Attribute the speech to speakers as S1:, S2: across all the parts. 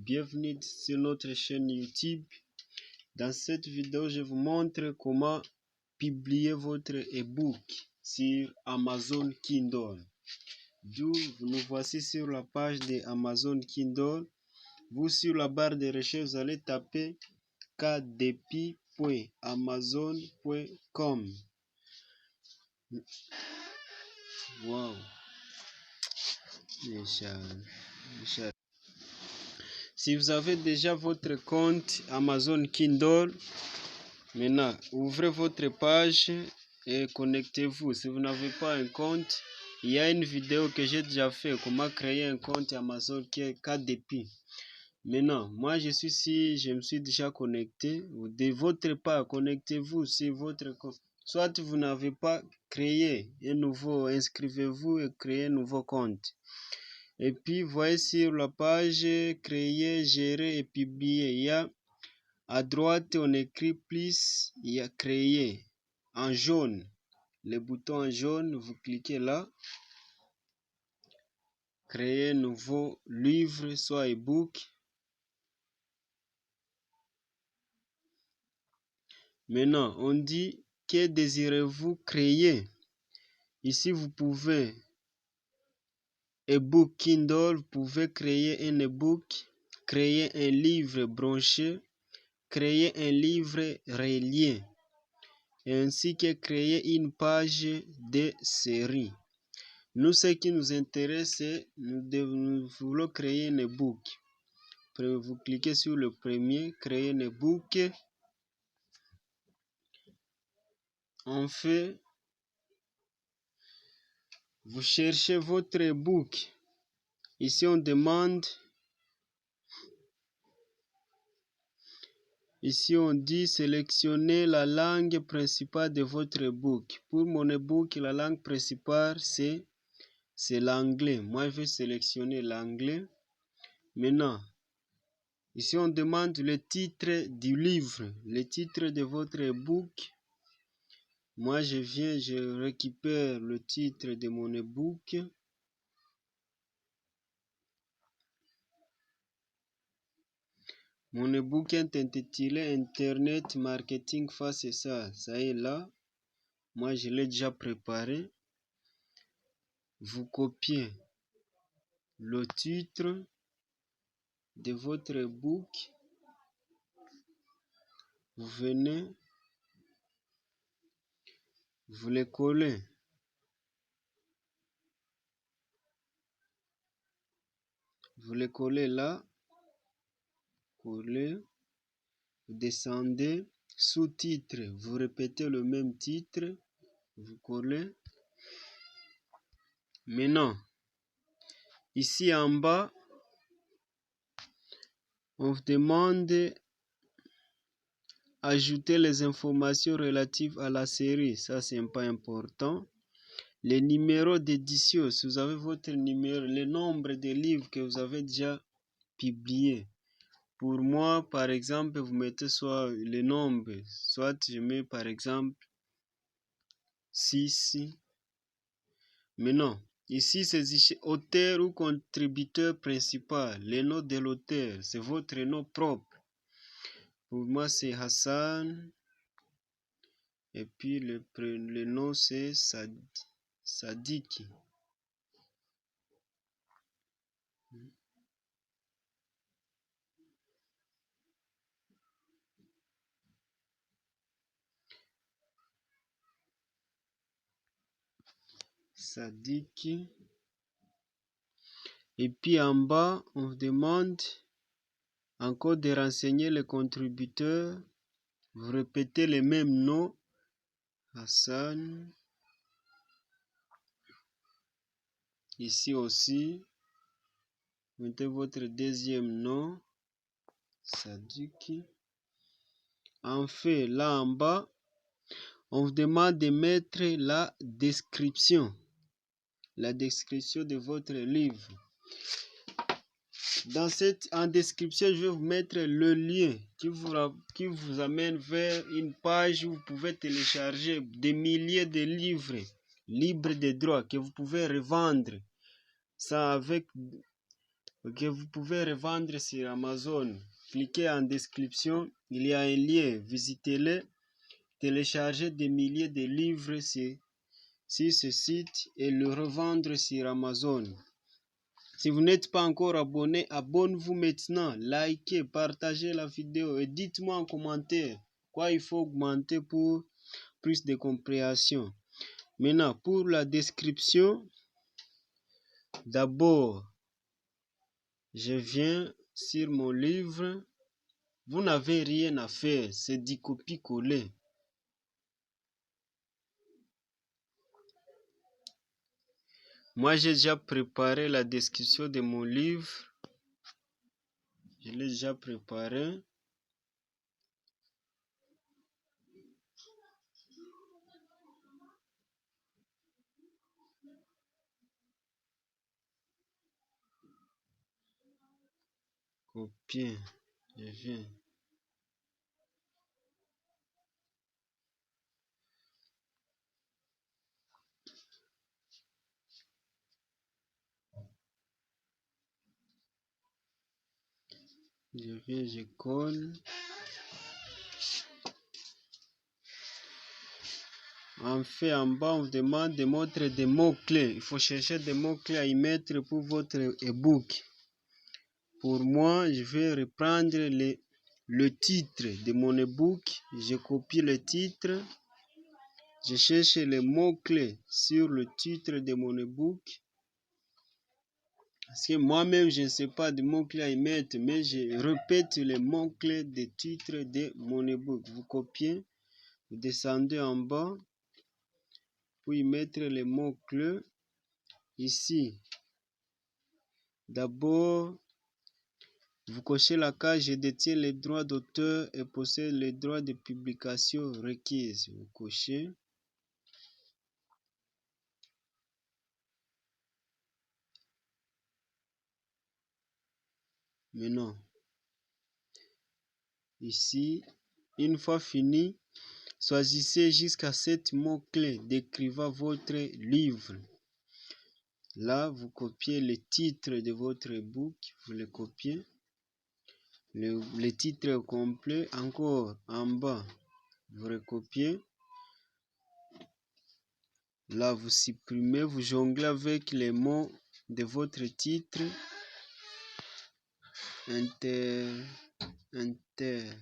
S1: Bienvenue sur notre chaîne YouTube. Dans cette vidéo, je vous montre comment publier votre ebook sur Amazon Kindle. D'où nous voici sur la page de Amazon Kindle. Vous, sur la barre de recherche, vous allez taper kdepi.amazon.com. Wow. Si vous avez déjà votre compte Amazon Kindle, maintenant ouvrez votre page et connectez-vous. Si vous n'avez pas un compte, il y a une vidéo que j'ai déjà fait, comment créer un compte Amazon qui est KDP. Maintenant, moi je suis ici, je me suis déjà connecté. De votre part, connectez-vous sur votre compte. Soit vous n'avez pas créé un nouveau, inscrivez-vous et créez un nouveau compte. Et puis, voyez sur la page créer, gérer et publier. Il y a à droite, on écrit plus, il y a créer en jaune. Le bouton en jaune, vous cliquez là. Créer un nouveau livre, soit ebook. Maintenant, on dit que désirez-vous créer. Ici, vous pouvez ebook Kindle, vous pouvez créer un ebook, créer un livre branché, créer un livre relié, ainsi que créer une page de série. Nous, ce qui nous intéresse, c'est nous voulons créer un ebook. Vous cliquez sur le premier, créer un ebook. En fait, vous cherchez votre ebook. Ici, on demande. Ici, on dit sélectionnez la langue principale de votre ebook. Pour mon ebook, la langue principale, c'est l'anglais. Moi, je vais sélectionner l'anglais. Maintenant, ici, on demande le titre du livre, le titre de votre ebook. Moi, je récupère le titre de mon ebook. Mon ebook est intitulé Internet Marketing face à ça. Ça est là. Moi, je l'ai déjà préparé. Vous copiez le titre de votre ebook. Vous venez, vous le collez. Vous le collez là. Collez. Vous descendez. Sous-titre. Vous répétez le même titre. Vous collez. Maintenant, ici en bas, on vous demande ajouter les informations relatives à la série. Ça, c'est pas important. Les numéros d'édition, si vous avez votre numéro, le nombre de livres que vous avez déjà publiés. Pour moi, par exemple, vous mettez soit le nombre, soit je mets par exemple 6. Maintenant, ici, c'est auteur ou contributeur principal. Le nom de l'auteur, c'est votre nom propre. Pour moi, c'est Hassan. Et puis, le nom, c'est Sadiki. Sadiki. Et puis en bas, on vous demande encore de renseigner le contributeur. Vous répétez les mêmes noms. Hassan. Ici aussi, vous mettez votre deuxième nom. Sadiki. En fait, là en bas, on vous demande de mettre la description. La description de votre livre. En description, je vais vous mettre le lien qui vous amène vers une page où vous pouvez télécharger des milliers de livres libres de droit que vous pouvez revendre. Ça avec Ok, vous pouvez revendre sur Amazon. Cliquez en description, il y a un lien, visitez-le, téléchargez des milliers de livres sur ce site et le revendre sur Amazon. Si vous n'êtes pas encore abonné, abonnez-vous maintenant, likez, partagez la vidéo et dites-moi en commentaire quoi il faut augmenter pour plus de compréhension. Maintenant, pour la description, d'abord, je viens sur mon livre. Vous n'avez rien à faire, c'est du copier-coller. Moi, j'ai déjà préparé la description de mon livre. Je l'ai déjà préparé. Copier. Je viens. Je colle. En fait, en bas, on vous demande de mettre des mots-clés. Il faut chercher des mots-clés à y mettre pour votre e-book. Pour moi, je vais reprendre le titre de mon e-book. Je copie le titre. Je cherche les mots-clés sur le titre de mon e-book. Parce que moi-même, je ne sais pas de mots-clés à y mettre, mais je répète les mots-clés des titres de mon e-book. Vous copiez, vous descendez en bas, pour y mettre les mots-clés. Ici, d'abord, vous cochez la case « Je détiens les droits d'auteur et possède les droits de publication requises ». Vous cochez. Maintenant, ici, une fois fini, choisissez jusqu'à 7 mots-clés décrivant votre livre. Là, vous copiez le titre de votre e-book, vous le copiez. Le titre complet, encore en bas, vous recopiez. Là, vous supprimez, vous jonglez avec les mots de votre titre. Internet.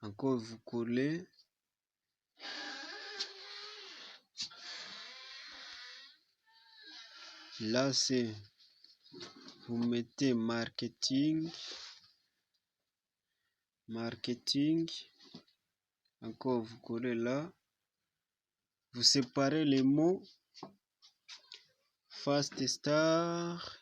S1: Encore, vous collez. Là, c'est, vous mettez marketing. Marketing. Encore, vous collez là. Vous séparez les mots. Fast Star.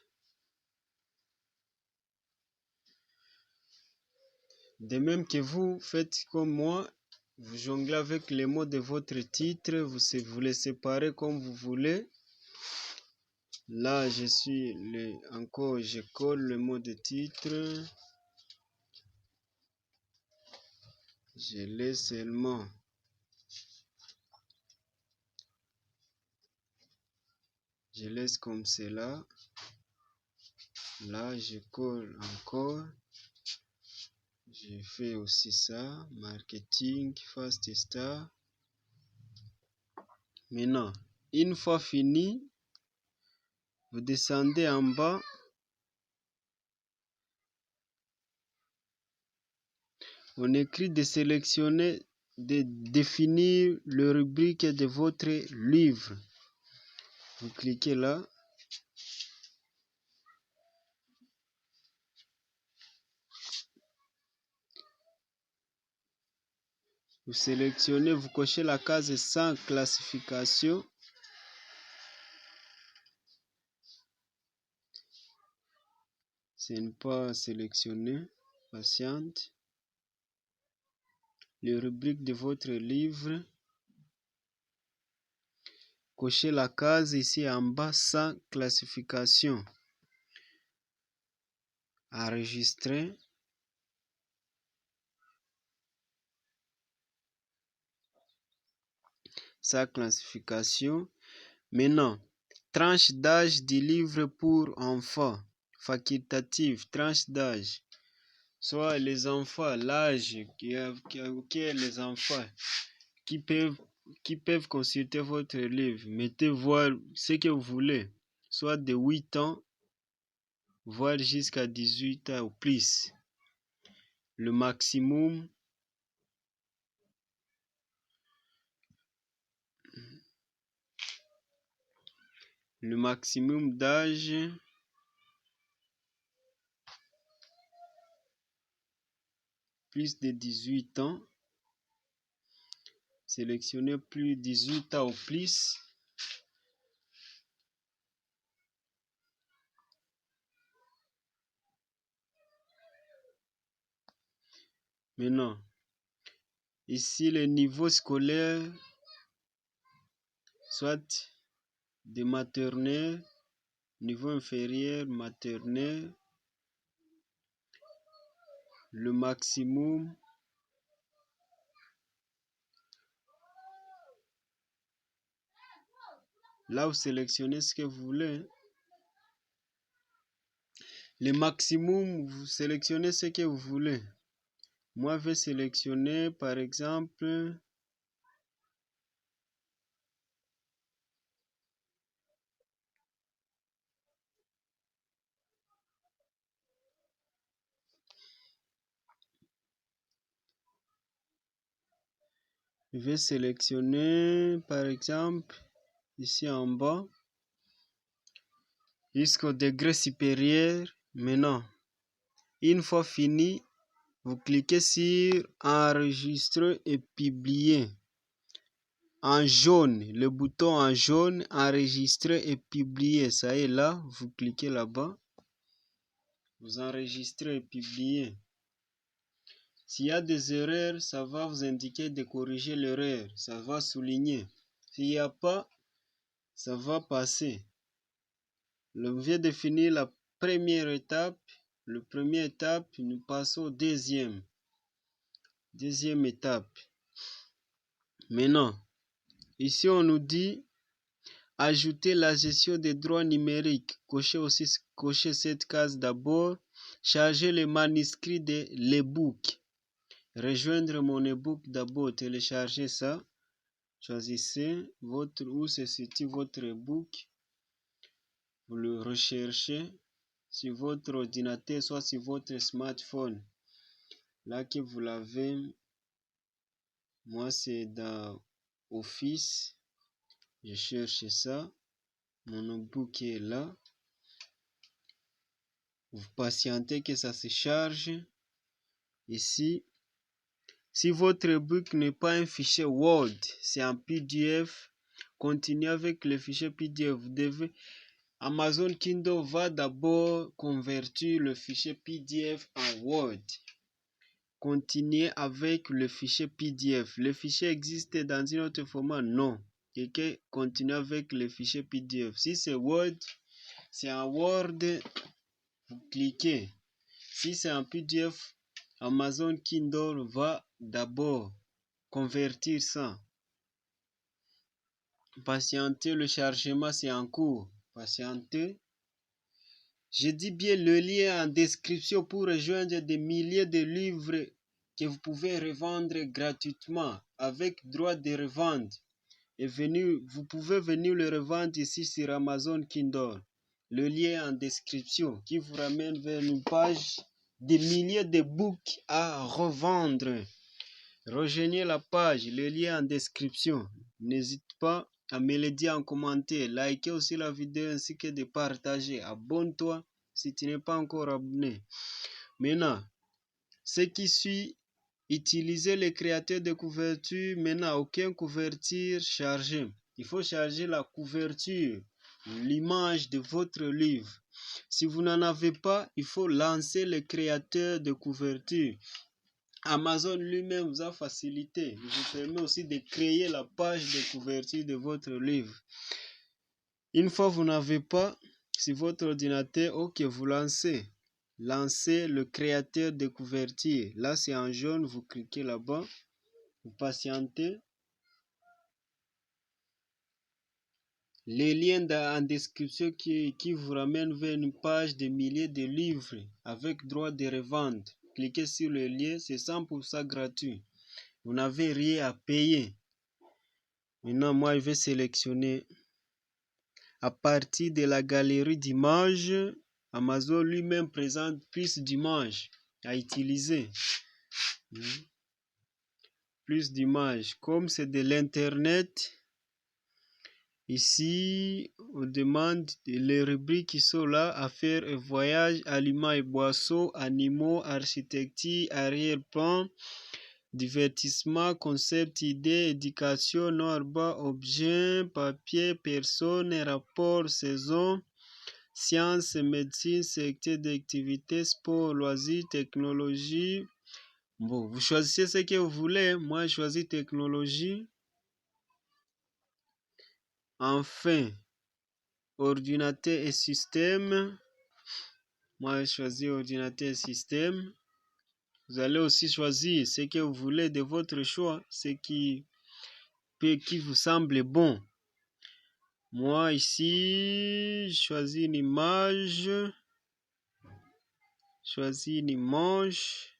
S1: De même que vous faites comme moi, vous jonglez avec les mots de votre titre, vous les séparez comme vous voulez. Là, encore, je colle le mot de titre. Je laisse seulement. Je laisse comme cela. Là, je colle encore. Je fais aussi ça. Marketing, Fast Star. Maintenant, une fois fini, vous descendez en bas. On écrit de sélectionner, de définir le rubrique de votre livre. Vous cliquez là. Vous sélectionnez, vous cochez la case sans classification. Ce n'est pas sélectionné. Patiente. Les rubriques de votre livre. Cochez la case ici en bas sans classification. Enregistrer. sa classification. Maintenant, tranche d'âge du livre pour enfants, facultative, tranche d'âge. Soit les enfants, l'âge que les enfants qui peuvent consulter votre livre. Mettez voir ce que vous voulez, soit de 8 ans, voire jusqu'à 18 ans ou plus. Le maximum, d'âge, plus de 18 ans. Sélectionnez plus de 18 ans ou plus. Maintenant, ici le niveau scolaire, soit de maternelle, niveau inférieur, maternelle, le maximum, là vous sélectionnez ce que vous voulez. Le maximum, vous sélectionnez ce que vous voulez. Moi, je vais sélectionner par exemple ici en bas jusqu'au degré supérieur. Maintenant, une fois fini, vous cliquez sur enregistrer et publier. En jaune, le bouton en jaune, enregistrer et publier. Ça y est là, vous cliquez là-bas. Vous enregistrez et publiez. S'il y a des erreurs, ça va vous indiquer de corriger l'erreur. Ça va souligner. S'il n'y a pas, ça va passer. On vient de finir la première étape. La première étape, nous passons au deuxième. Deuxième étape. Maintenant, ici on nous dit ajouter la gestion des droits numériques. Cochez cette case d'abord. Charger le manuscrit de l'ebook. Rejoindre mon ebook d'abord. Télécharger ça. Choisissez où se situe votre ebook. Vous le recherchez sur votre ordinateur, soit sur votre smartphone. Là que vous l'avez, moi c'est dans Office. Je cherche ça. Mon ebook est là. Vous patientez que ça se charge. Ici, si votre ebook n'est pas un fichier Word, c'est un PDF, continuez avec le fichier PDF. Vous devez Amazon Kindle va d'abord convertir le fichier PDF en Word. Continuez avec le fichier PDF. Le fichier existe dans un autre format? Non. Continuez avec le fichier PDF. Si c'est Word, c'est en Word, vous cliquez. Si c'est un PDF, Amazon Kindle va d'abord convertir ça. Patientez, le chargement c'est en cours. Patientez. Je dis bien le lien en description pour rejoindre des milliers de livres que vous pouvez revendre gratuitement avec droit de revente. Et vous pouvez venir le revendre ici sur Amazon Kindle. Le lien en description qui vous ramène vers une page des milliers de books à revendre. Rejoignez la page, le lien en description. N'hésitez pas à me le dire en commentaire. Likez aussi la vidéo ainsi que de partager. Abonne-toi si tu n'es pas encore abonné. Maintenant, ce qui suit, utilisez le créateur de couverture. Maintenant, aucune couverture chargée. Il faut charger la couverture, l'image de votre livre. Si vous n'en avez pas, il faut lancer le créateur de couverture. Amazon lui-même vous a facilité. Il vous permet aussi de créer la page de couverture de votre livre. Une fois vous n'avez pas sur votre ordinateur, ok, vous lancez. Lancez le créateur de couverture. Là, c'est en jaune, vous cliquez là-bas. Vous patientez. les liens en description qui vous ramènent vers une page de milliers de livres avec droit de revente. Cliquez sur le lien, c'est 100% gratuit. Vous n'avez rien à payer. Maintenant, moi, je vais sélectionner à partir de la galerie d'images. Amazon lui-même présente plus d'images à utiliser. Plus d'images. Comme c'est de l'Internet, ici, on demande les rubriques qui sont là, affaires et voyages, aliments et boissons, animaux, architecture, arrière-plan, divertissement, concept, idées, éducation, normes, objets, papier, personnes, rapports, saison, sciences, médecine, secteur d'activité, sport, loisirs, technologie. Bon, vous choisissez ce que vous voulez. Moi, je choisis technologie. Enfin, ordinateur et système. Moi, je choisis ordinateur et système. Vous allez aussi choisir ce que vous voulez de votre choix, ce qui vous semble bon. Moi, ici, je choisis une image. Choisis une image.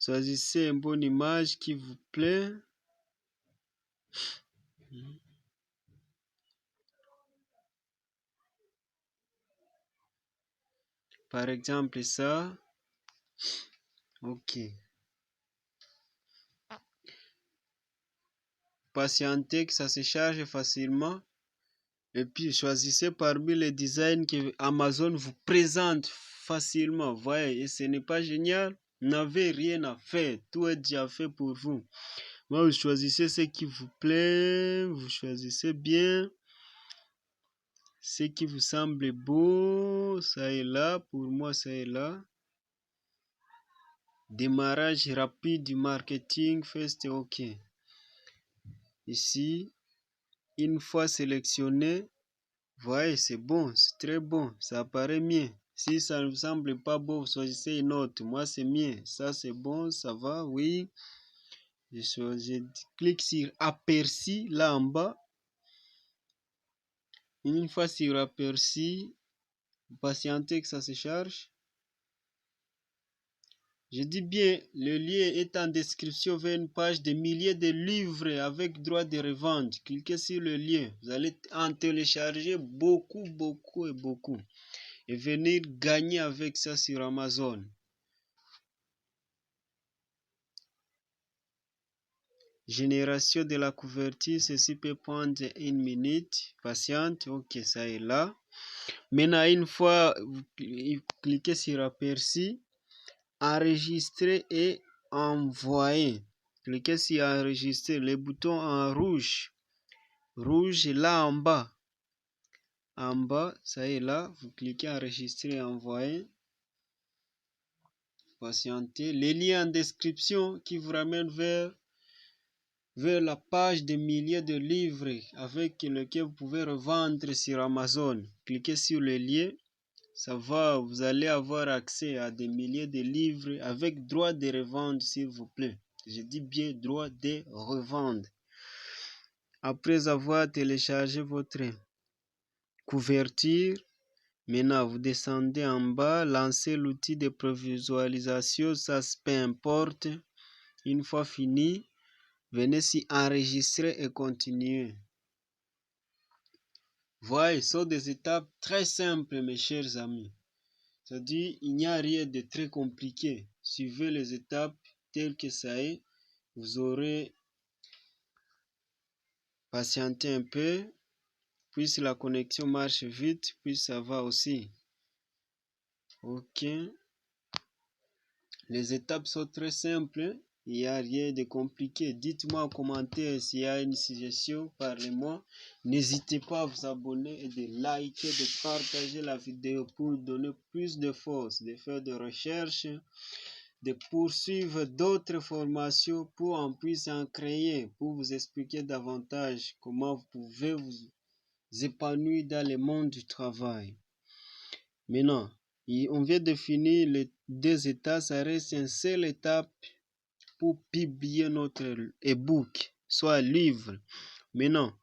S1: Choisissez une bonne image qui vous plaît. Par exemple, ça. Ok. Patientez que ça se charge facilement. Et puis, choisissez parmi les designs que Amazon vous présente facilement. Voyez, et ce n'est pas génial. Vous n'avez rien à faire. Tout est déjà fait pour vous. Moi, vous choisissez ce qui vous plaît. Vous choisissez bien. Ce qui vous semble beau. Ça est là. Pour moi, ça est là. Démarrage rapide du marketing. First, OK. Ici, une fois sélectionné, voyez, c'est bon, c'est très bon, ça apparaît mieux. Si ça ne vous semble pas beau, vous choisissez une autre. Moi, c'est mieux. Ça, c'est bon, ça va, oui. Je clique sur aperçu là en bas. Une fois sur aperçu, patientez que ça se charge. Je dis bien, le lien est en description vers une page de milliers de livres avec droit de revente. Cliquez sur le lien. Vous allez en télécharger beaucoup, beaucoup et beaucoup. Et venir gagner avec ça sur Amazon. Génération de la couverture, ceci peut prendre 1 minute. Patiente, ok, ça est là. Maintenant, une fois vous cliquez sur aperçu, enregistrer et envoyer. Cliquez sur enregistrer, le bouton en rouge. Rouge là en bas. En bas, ça est là. Vous cliquez enregistrer et envoyer. Patientez. Les liens en description qui vous ramènent vers la page de milliers de livres avec lesquels vous pouvez revendre sur Amazon. Cliquez sur le lien. Ça va, vous allez avoir accès à des milliers de livres avec droit de revendre, s'il vous plaît. Je dis bien droit de revendre. Après avoir téléchargé votre couverture, maintenant vous descendez en bas, lancez l'outil de prévisualisation, ça peu importe. Une fois fini, venez s'y enregistrer et continuer. Voyez, ce sont des étapes très simples, mes chers amis. C'est-à-dire, il n'y a rien de très compliqué. Suivez les étapes telles que ça est. Vous aurez patienté un peu, puis la connexion marche vite, puis ça va aussi. Ok. Les étapes sont très simples. Il n'y a rien de compliqué. Dites-moi en commentaire s'il y a une suggestion, parlez-moi. N'hésitez pas à vous abonner et de liker, de partager la vidéo pour donner plus de force, de faire des recherches, de poursuivre d'autres formations pour en plus en créer, pour vous expliquer davantage comment vous pouvez vous épanouir dans le monde du travail. Maintenant, On vient de finir les 2 étapes, ça reste une seule étape pour publier notre e-book, soit livre. Maintenant,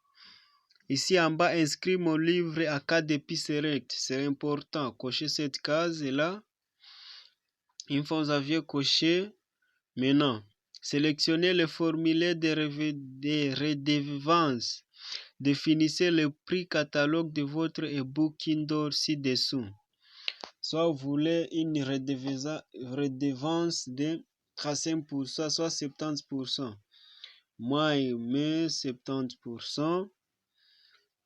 S1: ici en bas, inscrire mon livre à KDP Select. C'est important. Cochez cette case-là. Une fois vous aviez coché, maintenant, sélectionnez le formulaire de redevance. Définissez le prix catalogue de votre e-book Kindle ci-dessous. Soit vous voulez une redevance de 35%, soit 70%. Moi, je mets 70%.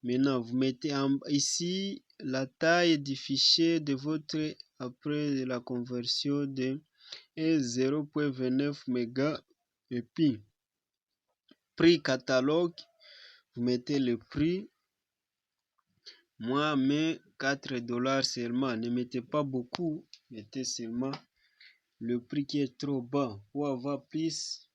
S1: Maintenant, vous mettez ici la taille du fichier de votre, après la conversion de 0.29 mégas. Et puis, prix catalogue, vous mettez le prix. Moi, mais 4 $ seulement. Ne mettez pas beaucoup, mettez seulement le prix qui est trop bas pour avoir plus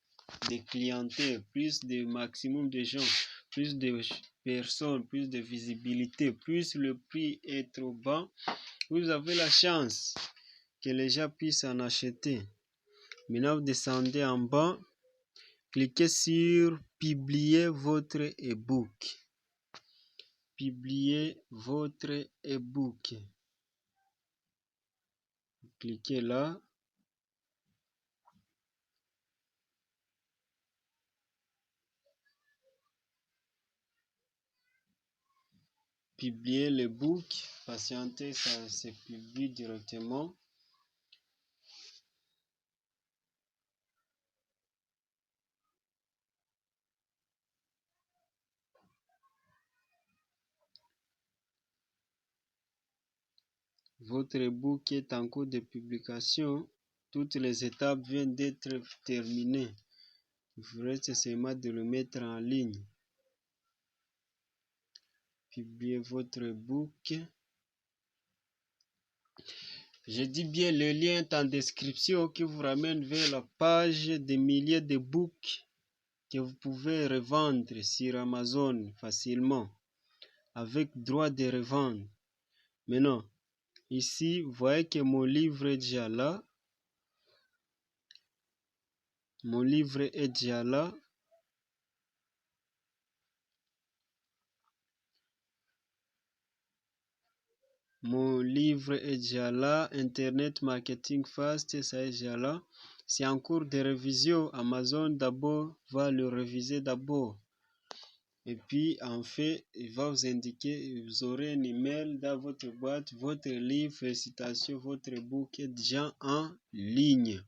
S1: de clientèle, plus de maximum de gens, plus de personnes, plus de visibilité. Plus le prix est trop bas, vous avez la chance que les gens puissent en acheter. Maintenant, vous descendez en bas, cliquez sur publier votre e-book. Publier votre e-book. Cliquez là. Publier l'e-book. Patientez, ça se publie directement. Votre e-book est en cours de publication. Toutes les étapes viennent d'être terminées. Il vous reste seulement de le mettre en ligne. Publiez votre e-book. Je dis bien, le lien est en description qui vous ramène vers la page des milliers de books que vous pouvez revendre sur Amazon facilement avec droit de revendre. Maintenant, ici, vous voyez que mon livre est déjà là. Mon livre est déjà là. Mon livre est déjà là. Internet Marketing Fast, ça est déjà là. C'est en cours de révision. Amazon d'abord va le réviser d'abord. Et puis, en fait, il va vous indiquer, vous aurez un email dans votre boîte, votre livre, félicitations, votre book est déjà en ligne.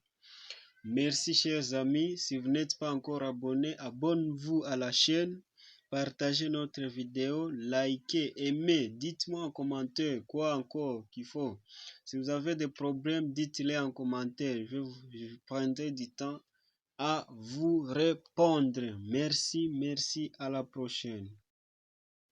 S1: Merci, chers amis. Si vous n'êtes pas encore abonné, abonnez-vous à la chaîne. Partagez notre vidéo, likez, aimez, dites-moi en commentaire quoi encore qu'il faut. Si vous avez des problèmes, dites-les en commentaire. Je prendrai du temps à vous répondre. Merci, à la prochaine.